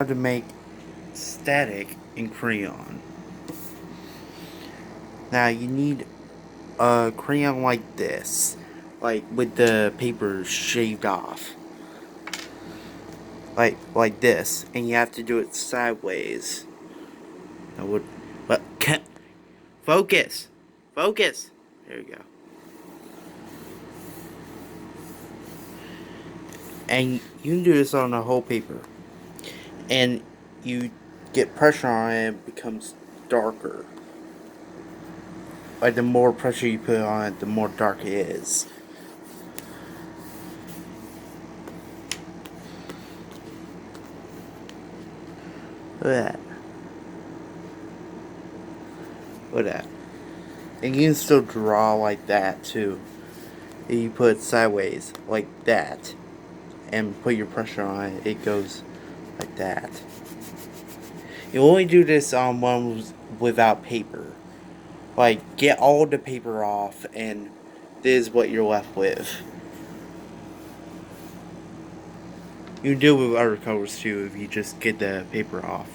How to make static in crayon. Now you need a crayon like this, like with the paper shaved off, like this, and you have to do it sideways. I would, but can't focus, focus. There we go. And you can do this on the whole paper, and you get pressure on it, it becomes darker. Like the more pressure you put on it, the more dark it is. Look at that. Look at that. And you can still draw like that too. If you put it sideways like that and put your pressure on it, it goes like that. You only do this on ones without paper. Like, get all the paper off, and this is what you're left with. You can do it with other colors too if you just get the paper off.